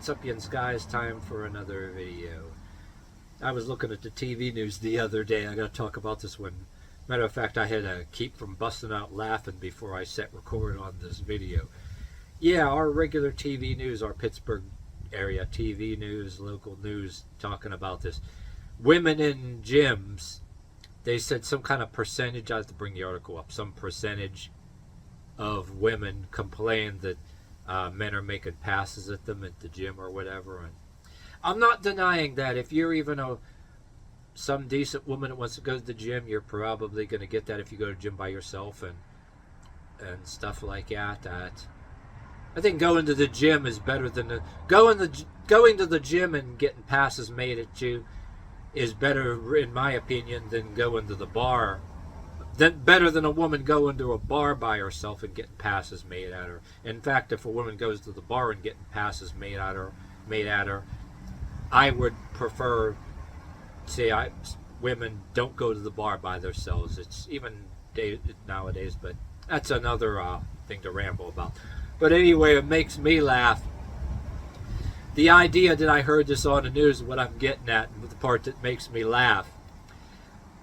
What's up, yins guys? Time for another video. I was looking at the TV news the other day. I gotta talk about this one. Matter of fact, I had to keep from busting out laughing before I set record on this video. Yeah, our regular TV news, our Pittsburgh area TV news, local news, talking about this. Women in gyms, they said some kind of percentage, I have to bring the article up, some percentage of women complain that men are making passes at them at the gym or whatever. And I'm not denying that if you're even some decent woman that wants to go to the gym, you're probably going to get that if you go to the gym by yourself and stuff like that. I think going to the gym is better than going to the gym and getting passes made at you is better, in my opinion, than going to the bar. Better than a woman going to a bar by herself and getting passes made at her. In fact, if a woman goes to the bar and getting passes made at her, I would prefer, women don't go to the bar by themselves. It's even nowadays, but that's another thing to ramble about. But anyway, it makes me laugh. The idea that I heard this on the news, what I'm getting at, the part that makes me laugh,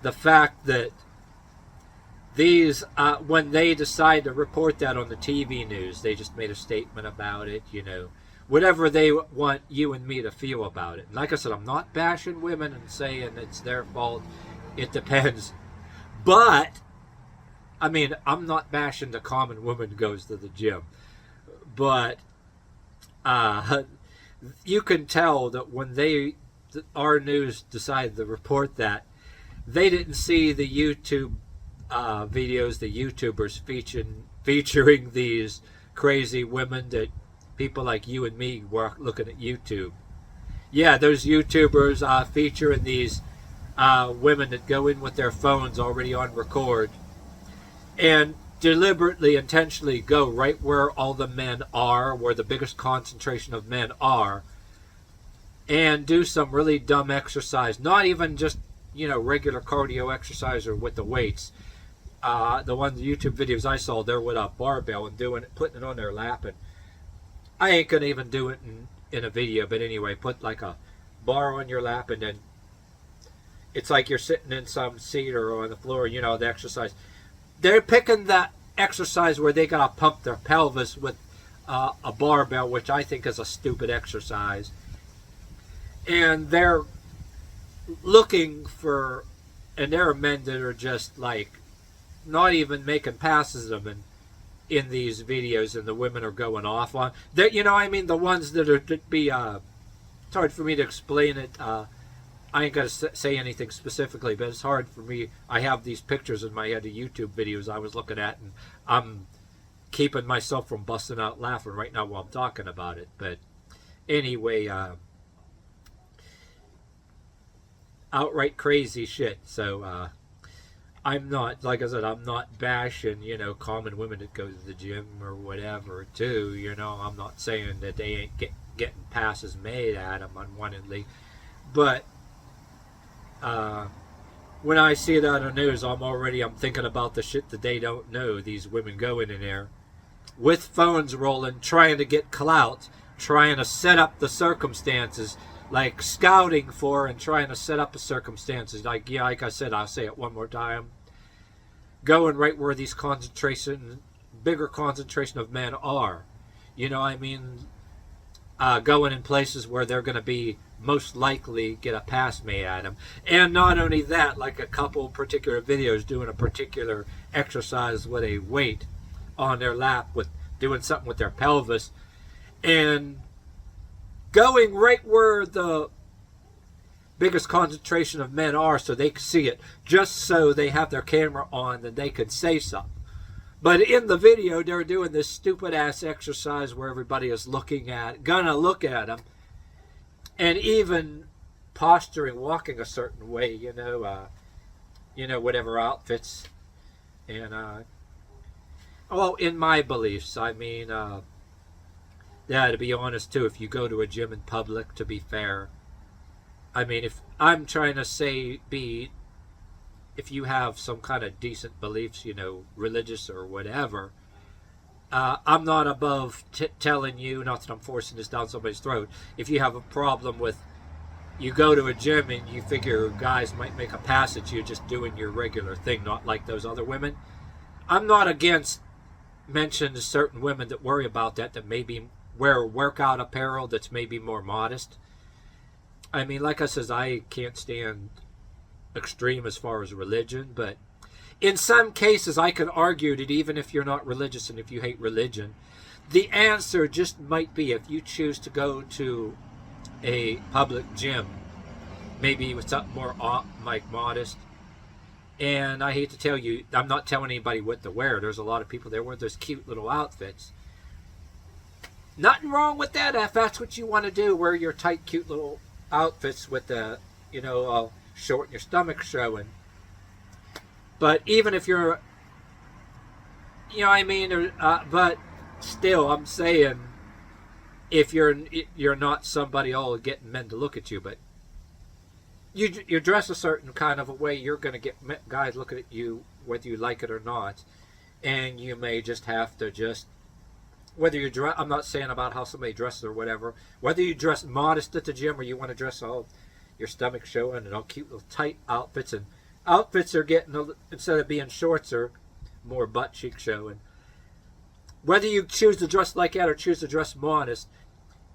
the fact that these, when they decide to report that on the TV news, they just made a statement about it, whatever they want you and me to feel about it. And like I said, I'm not bashing women and saying it's their fault. It depends. But, I'm not bashing the common woman who goes to the gym. But, you can tell that when our news decided to report that, they didn't see the YouTube videos, the YouTubers featuring these crazy women that people like you and me were looking at YouTube. Yeah, those YouTubers featuring these women that go in with their phones already on record and deliberately, intentionally go right where all the men are, where the biggest concentration of men are, and do some really dumb exercise. Not even just, regular cardio exercise or with the weights. The YouTube videos I saw, they're with a barbell and putting it on their lap, and I ain't gonna even do it in a video, but anyway, put like a bar on your lap, and then it's like you're sitting in some seat or on the floor, the exercise. They're picking that exercise where they gotta pump their pelvis with a barbell, which I think is a stupid exercise, and they're looking for, and there are men that are just like not even making passes of them in these videos, and the women are going off on that. The ones that are it's hard for me to explain it. I ain't gonna say anything specifically, but it's hard for me. I have these pictures in my head of YouTube videos I was looking at, and I'm keeping myself from busting out laughing right now while I'm talking about it. But anyway, outright crazy shit. So I'm not, like I said, I'm not bashing, common women that go to the gym or whatever, too. I'm not saying that they ain't getting passes made at them unwantedly. But when I see that on the news, I'm thinking about the shit that they don't know. These women going in there with phones rolling, trying to get clout, trying to set up the circumstances, like scouting for and trying to set up the circumstances. Like I said, I'll say it one more time. Going right where these bigger concentration of men are. Going in places where they're going to be most likely get a pass made at them. And not only that, like a couple particular videos doing a particular exercise with a weight on their lap, with doing something with their pelvis, and going right where the biggest concentration of men are so they can see it, just so they have their camera on and they could say something. But in the video, they're doing this stupid ass exercise where everybody is gonna look at them, and even posturing, walking a certain way, whatever outfits. And in my beliefs, yeah, to be honest too, if you go to a gym in public, to be fair, if I'm trying to say, if you have some kind of decent beliefs, religious or whatever, I'm not above telling you, not that I'm forcing this down somebody's throat, if you have a problem with, you go to a gym and you figure guys might make a pass at you just doing your regular thing, not like those other women. I'm not against mentioning certain women that worry about that maybe wear workout apparel that's maybe more modest. I mean, like I says, I can't stand extreme as far as religion, but in some cases I could argue that even if you're not religious and if you hate religion, the answer just might be if you choose to go to a public gym, maybe with something more like modest. And I hate to tell you, I'm not telling anybody what to wear. There's a lot of people there wear those cute little outfits. Nothing wrong with that if that's what you want to do. Wear your tight, cute little outfits with the, short your stomach showing. But even if you're, but still, I'm saying, if you're not somebody all getting men to look at you, but you dress a certain kind of a way, you're going to get guys looking at you whether you like it or not, and you may just have to whether you dress, I'm not saying about how somebody dresses or whatever, whether you dress modest at the gym or you want to dress all your stomach showing and all cute little tight outfits, and outfits are getting, instead of being shorts, are more butt cheek showing. Whether you choose to dress like that or choose to dress modest,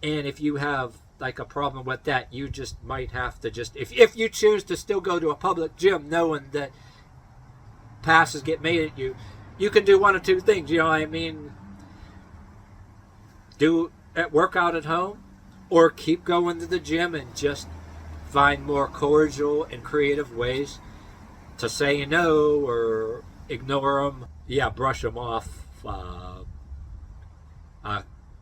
and if you have like a problem with that, you just might have to if you choose to still go to a public gym knowing that passes get made at you, you can do one of two things, do a workout at home, or keep going to the gym and just find more cordial and creative ways to say no or ignore them. Yeah, brush them off,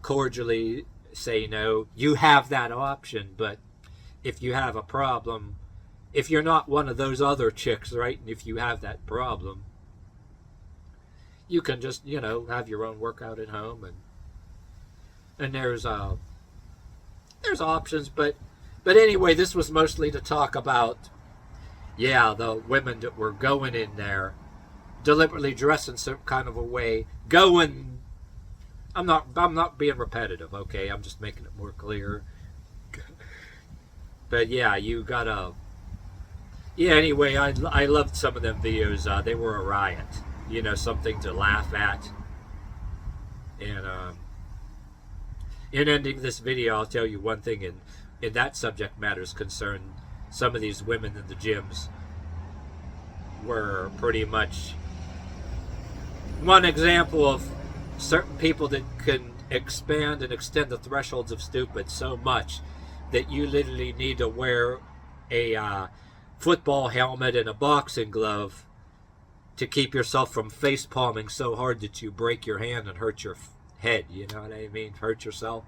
cordially say no. You have that option, but if you have a problem, if you're not one of those other chicks, right, and if you have that problem, you can just, have your own workout at home, and there's options, but anyway, this was mostly to talk about, the women that were going in there, deliberately dressing some kind of a way, I'm not being repetitive, okay? I'm just making it more clear. But you gotta. Anyway, I loved some of them videos. They were a riot. Something to laugh at. And in ending this video, I'll tell you one thing. In that subject matters concerned, some of these women in the gyms were pretty much one example of certain people that can expand and extend the thresholds of stupid so much that you literally need to wear a football helmet and a boxing glove to keep yourself from face palming so hard that you break your hand and hurt your head. You know what I mean? Hurt yourself.